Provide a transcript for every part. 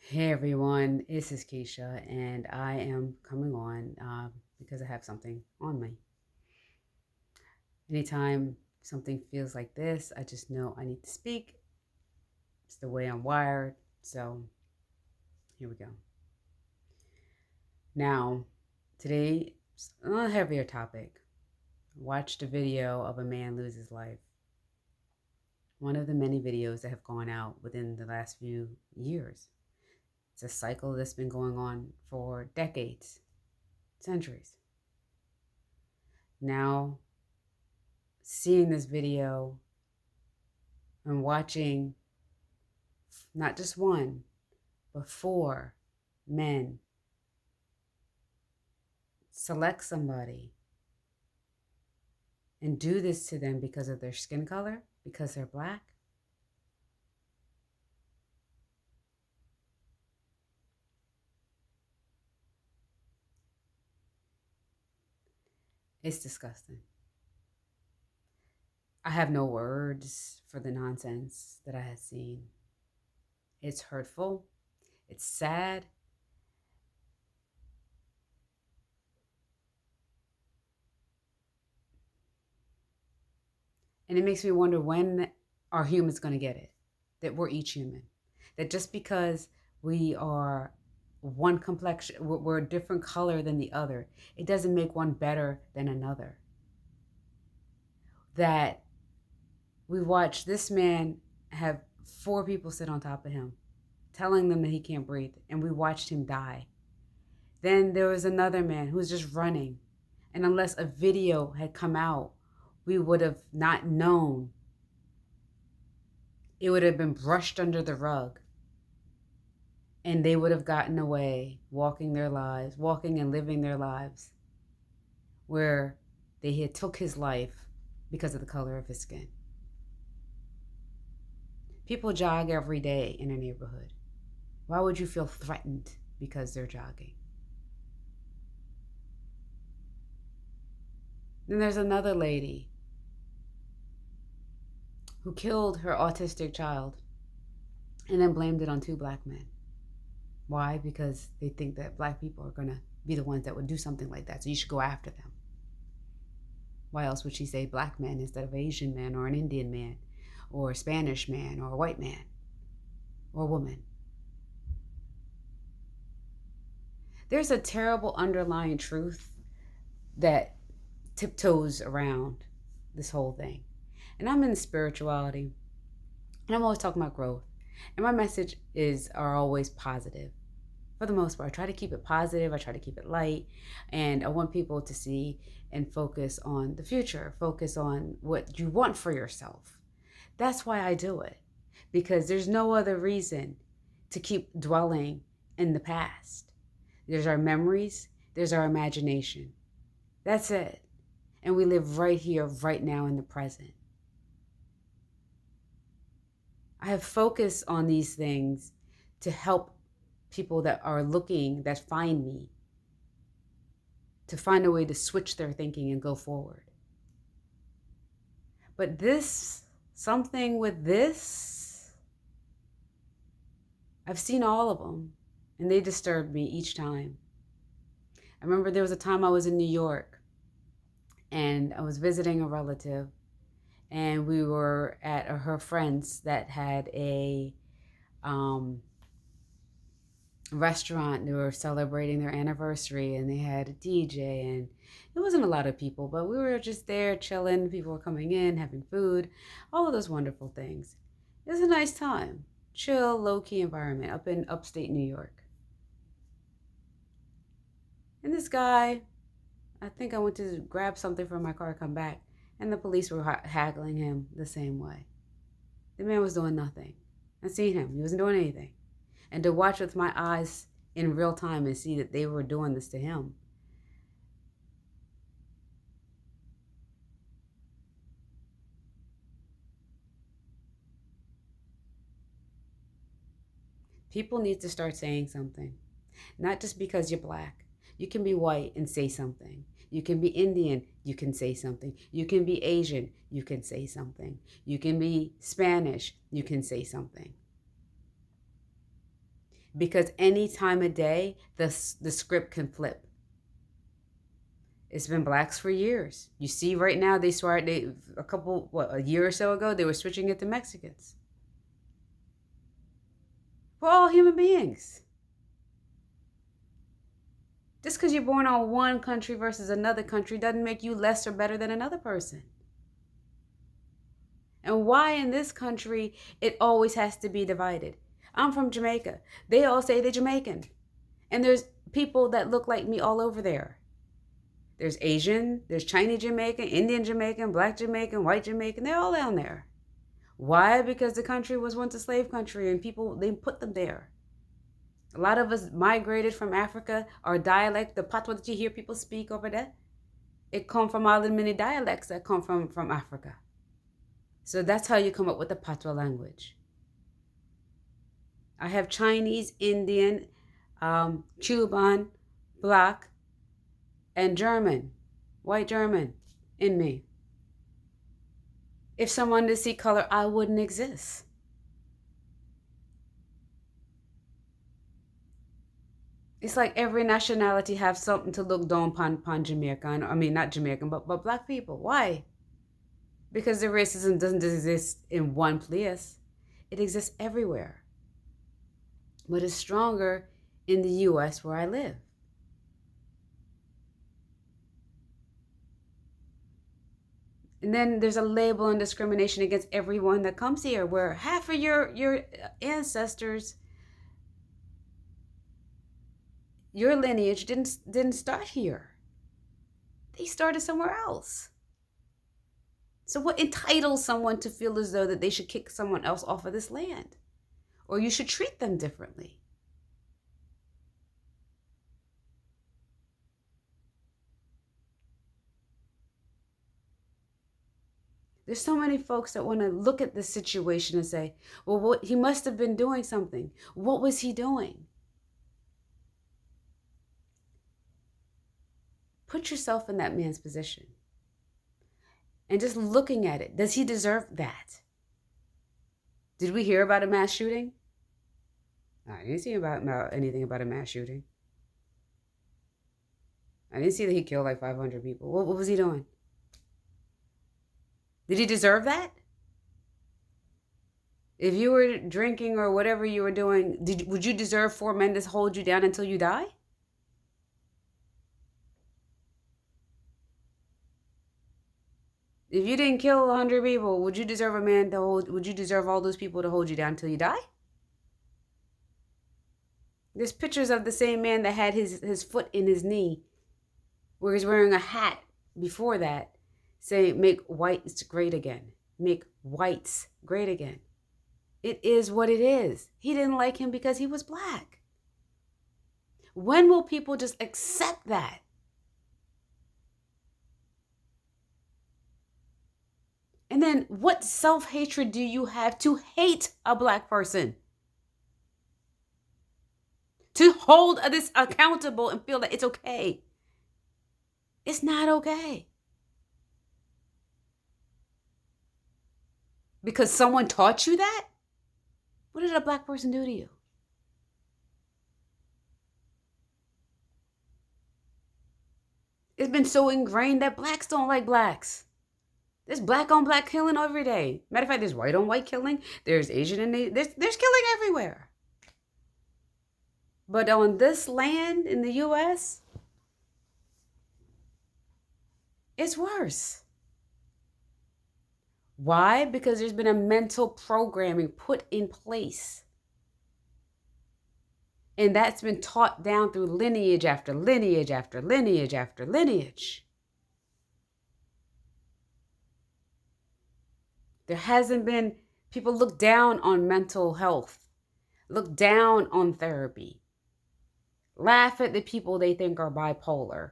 Hey everyone, this is Keisha, and I am coming on because I have something on me. Anytime something feels like this, I just know I need to speak. It's the way I'm wired. So here we go. Now, today, a heavier topic. I watched a video of a man lose his life. One of the many videos that have gone out within the last few years. It's a cycle that's been going on for decades, centuries. Now, seeing this video and watching not just one, but four men select somebody and do this to them because of their skin color, because they're black, it's disgusting. I have no words for the nonsense that I had seen. It's hurtful. It's sad. And it makes me wonder, when are humans going to get it? That we're each human. That just because we are one complexion, we're a different color than the other, it doesn't make one better than another. That we watched this man have four people sit on top of him, telling them that he can't breathe, and we watched him die. Then there was another man who was just running, and unless a video had come out, we would have not known. It would have been brushed under the rug, and they would have gotten away, walking their lives, walking and living their lives, where they had took his life because of the color of his skin. People jog every day in a neighborhood. Why would you feel threatened because they're jogging? Then there's another lady who killed her autistic child and then blamed it on two black men. Why? Because they think that black people are going to be the ones that would do something like that, so you should go after them. Why else would she say black man instead of Asian man or an Indian man or a Spanish man or a white man or woman? There's a terrible underlying truth that tiptoes around this whole thing. And I'm in spirituality, and I'm always talking about growth. And my message are always positive. For the most part, I try to keep it positive. I try to keep it light. And I want people to see and focus on the future, focus on what you want for yourself. That's why I do it, because there's no other reason to keep dwelling in the past. There's our memories, there's our imagination. That's it. And we live right here, right now in the present. I have focused on these things to help people that are looking, that find me, to find a way to switch their thinking and go forward. But something with this, I've seen all of them, and they disturbed me each time. I remember there was a time I was in New York, and I was visiting a relative, and we were at her friend's that had a restaurant. They were celebrating their anniversary, and they had a DJ, and it wasn't a lot of people, but we were just there chilling. People were coming in, having food, all of those wonderful things. It was a nice time, chill, low-key environment up in upstate New York. And this guy, I think I went to grab something from my car, come back, and the police were haggling him the same way. The man was doing nothing. I seen him. He wasn't doing anything. And to watch with my eyes in real time and see that they were doing this to him. People need to start saying something. Not just because you're black. You can be white and say something. You can be Indian, you can say something. You can be Asian, you can say something. You can be Spanish, you can say something. because any time of day, the script can flip. It's been blacks for years. You see right now, a year or so ago, they were switching it to Mexicans. We're all human beings. Just because you're born on one country versus another country doesn't make you less or better than another person. And why in this country it always has to be divided? I'm from Jamaica. They all say they're Jamaican. And there's people that look like me all over there. There's Asian, there's Chinese Jamaican, Indian Jamaican, Black Jamaican, White Jamaican. They're all down there. Why? Because the country was once a slave country and they put them there. A lot of us migrated from Africa. Our dialect, the patois that you hear people speak over there, it come from all the many dialects that come from Africa. So that's how you come up with the patois language. I have Chinese, Indian, Cuban, Black, and German, white German in me. If someone to see color, I wouldn't exist. It's like every nationality have something to look down upon Jamaican. I mean, not Jamaican, but black people. Why? Because the racism doesn't exist in one place. It exists everywhere. But it's stronger in the U.S. where I live. And then there's a label and discrimination against everyone that comes here, where half of your ancestors, your lineage didn't start here. They started somewhere else. So what entitles someone to feel as though that they should kick someone else off of this land? Or you should treat them differently? There's so many folks that want to look at this situation and say, well, he must have been doing something. What was he doing? Put yourself in that man's position. And just looking at it, does he deserve that? Did we hear about a mass shooting? I didn't see about anything about a mass shooting. I didn't see that he killed like 500 people. What was he doing? Did he deserve that? If you were drinking or whatever you were doing, would you deserve 4 men to hold you down until you die? If you didn't kill 100 people, would you deserve would you deserve all those people to hold you down until you die? There's pictures of the same man that had his foot in his knee, where he's wearing a hat before that, saying, make whites great again. Make whites great again. It is what it is. He didn't like him because he was black. When will people just accept that? And then what self-hatred do you have to hate a black person? To hold this accountable and feel that it's okay. It's not okay. Because someone taught you that? What did a black person do to you? It's been so ingrained that blacks don't like blacks. There's black on black killing every day. Matter of fact, there's white on white killing. There's Asian and there's killing everywhere. But on this land in the U.S., it's worse. Why? Because there's been a mental programming put in place. And that's been taught down through lineage after lineage after lineage after lineage. There hasn't been, people look down on mental health, look down on therapy, laugh at the people they think are bipolar,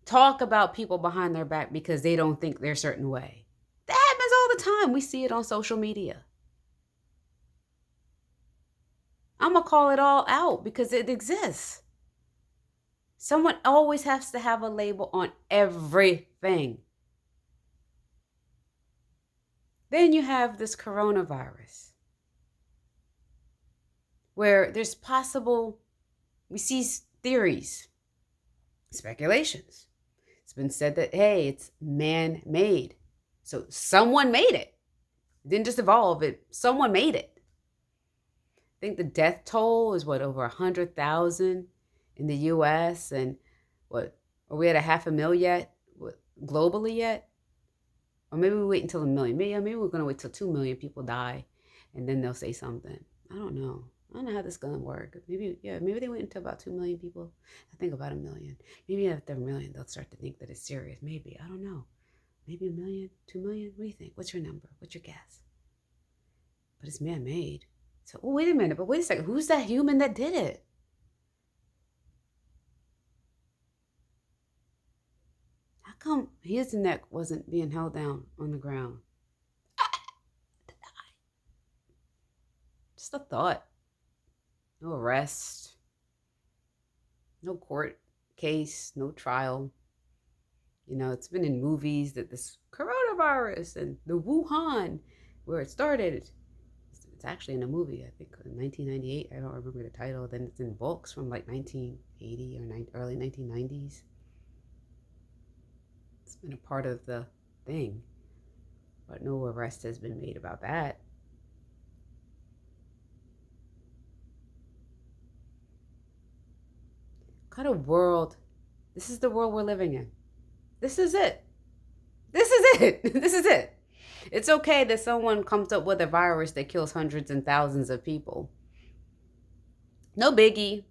talk about people behind their back because they don't think they're a certain way. That happens all the time. We see it on social media. I'm going to call it all out because it exists. Someone always has to have a label on everything. Then you have this coronavirus, where there's possible, we see theories, speculations. It's been said that, hey, it's man-made. So someone made it. It didn't just evolve, someone made it. I think the death toll is what, over 100,000 in the US, and what, are we at a 500,000 yet? What, globally yet? Or maybe we wait until 1 million. Maybe we're gonna wait till 2 million people die, and then they'll say something. I don't know. I don't know how this is gonna work. Maybe they wait until about 2 million people. I think about 1 million. Maybe after 1 million, they'll start to think that it's serious. Maybe, I don't know. Maybe 1 million, 2 million. What do you think? What's your number? What's your guess? But it's man-made. So, oh, wait a minute. But wait a second. Who's that human that did it? How come his neck wasn't being held down on the ground? Just a thought. No arrest. No court case. No trial. You know, it's been in movies that this coronavirus and the Wuhan, where it started, it's actually in a movie, I think in 1998. I don't remember the title. Then it's in books from like 1980 or early 1990s. It's been a part of the thing, but no arrest has been made about that. What kind of world? This is the world we're living in. This is it. This is it. This is it. It's okay that someone comes up with a virus that kills hundreds and thousands of people. No biggie.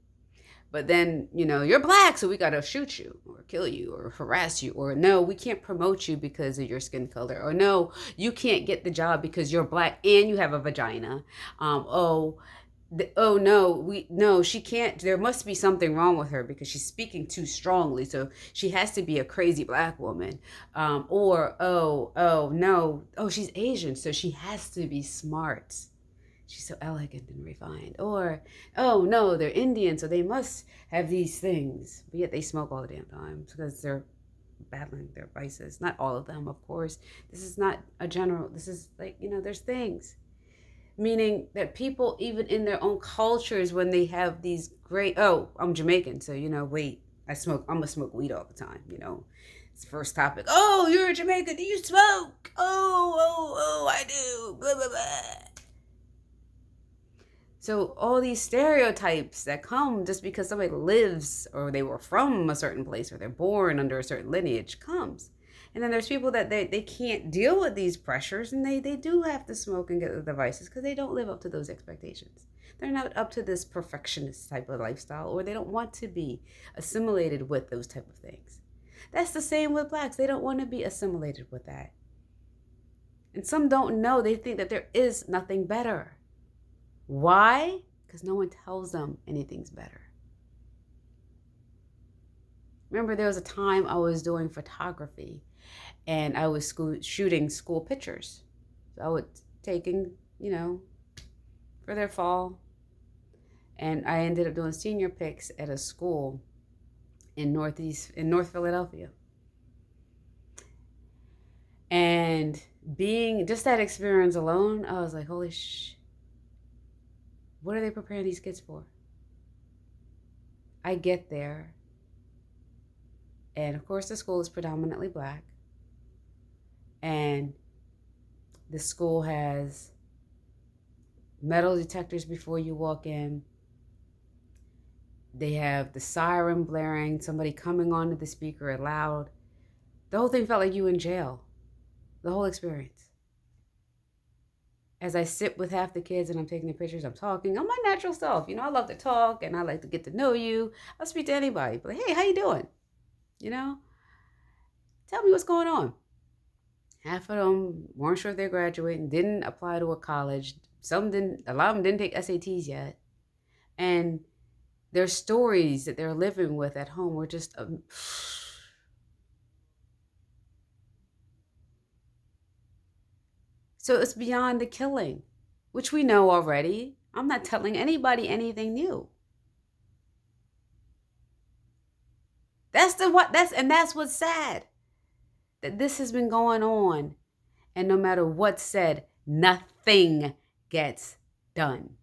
But then, you know, you're black, so we got to shoot you or kill you or harass you. Or no, we can't promote you because of your skin color. Or no, you can't get the job because you're black and you have a vagina. No, she can't. There must be something wrong with her because she's speaking too strongly. So she has to be a crazy black woman. She's Asian, so she has to be smart. She's so elegant and refined. Or, oh no, they're Indian, so they must have these things. But yet they smoke all the damn time because they're battling their vices. Not all of them, of course. This is not a general, this is like, you know, there's things. Meaning that people, even in their own cultures, when they have these great, oh, I'm Jamaican, so, you know, wait, I'm gonna smoke weed all the time, you know. It's the first topic. Oh, you're a Jamaican, do you smoke? Oh, I do, blah, blah, blah. So all these stereotypes that come just because somebody lives or they were from a certain place or they're born under a certain lineage comes. And then there's people that they can't deal with these pressures and they do have to smoke and get the devices because they don't live up to those expectations. They're not up to this perfectionist type of lifestyle, or they don't want to be assimilated with those type of things. That's the same with blacks. They don't want to be assimilated with that. And some don't know. They think that there is nothing better. Why? Because no one tells them anything's better. Remember, there was a time I was doing photography and I was shooting school pictures. So I was taking, you know, for their fall. And I ended up doing senior pics at a school in North Philadelphia. And being just that experience alone, I was like, holy sh! What are they preparing these kids for? I get there. And of course, the school is predominantly black. And the school has metal detectors before you walk in. They have the siren blaring, somebody coming onto the speaker loud. The whole thing felt like you in jail. The whole experience. As I sit with half the kids and I'm taking the pictures, I'm talking. I'm my natural self. You know, I love to talk and I like to get to know you. I'll speak to anybody. But hey, how you doing? You know? Tell me what's going on. Half of them weren't sure if they're graduating, didn't apply to a college. A lot of them didn't take SATs yet. And their stories that they're living with at home were just... So it's beyond the killing, which we know already. I'm not telling anybody anything new. That's what's sad. That this has been going on, and no matter what's said, nothing gets done.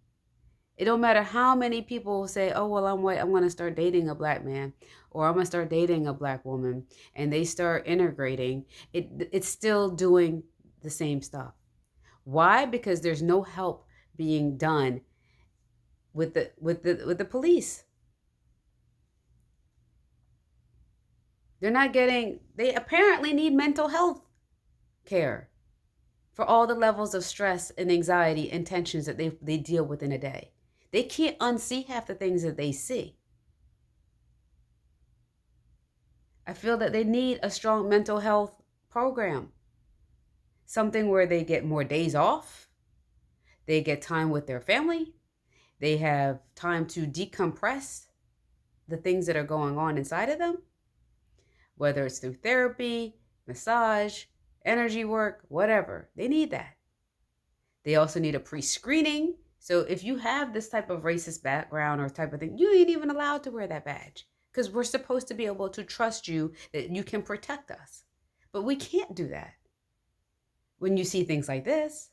It don't matter how many people say, oh, well, I'm white, I'm going to start dating a black man, or I'm going to start dating a black woman, and they start integrating, it's still doing the same stuff. Why? Because there's no help being done with the police. They're not getting, they apparently need mental health care for all the levels of stress and anxiety and tensions that they deal with in a day. They can't unsee half the things that they see. I feel that they need a strong mental health program, something where they get more days off, they get time with their family, they have time to decompress the things that are going on inside of them, whether it's through therapy, massage, energy work, whatever. They need that. They also need a pre-screening. So if you have this type of racist background or type of thing, you ain't even allowed to wear that badge, because we're supposed to be able to trust you that you can protect us. But we can't do that when you see things like this.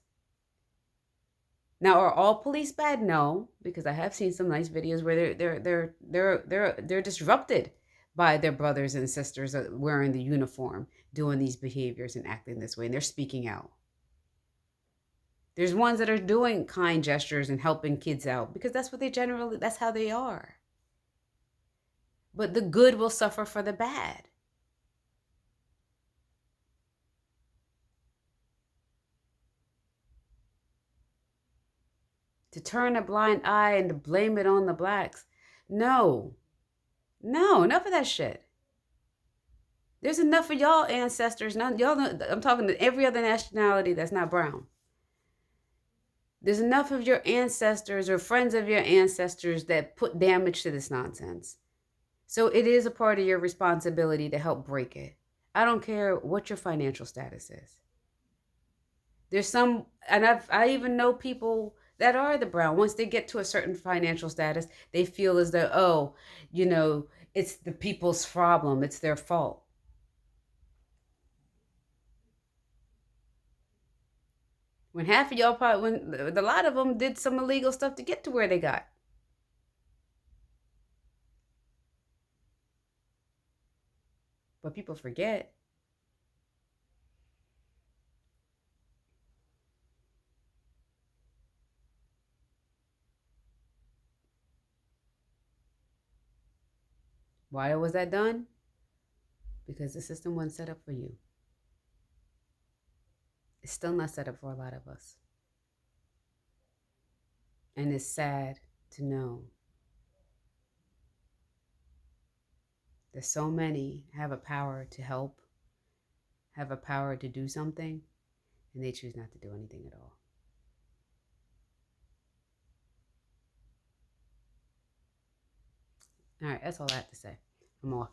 Now, are all police bad? No, because I have seen some nice videos where they're disrupted by their brothers and sisters wearing the uniform, doing these behaviors and acting this way, and they're speaking out. There's ones that are doing kind gestures and helping kids out because that's how they are. But the good will suffer for the bad. To turn a blind eye and to blame it on the blacks. No, enough of that shit. There's enough of y'all ancestors. Y'all know, I'm talking to every other nationality that's not brown. There's enough of your ancestors or friends of your ancestors that put damage to this nonsense. So it is a part of your responsibility to help break it. I don't care what your financial status is. There's some, and I even know people that are the brown. Once they get to a certain financial status, they feel as though, oh, it's the people's problem. It's their fault. When half of y'all probably, when a lot of them did some illegal stuff to get to where they got. But people forget. Why was that done? Because the system wasn't set up for you. It's still not set up for a lot of us. And it's sad to know that so many have a power to help, have a power to do something, and they choose not to do anything at all. All right, that's all I have to say. I'm off.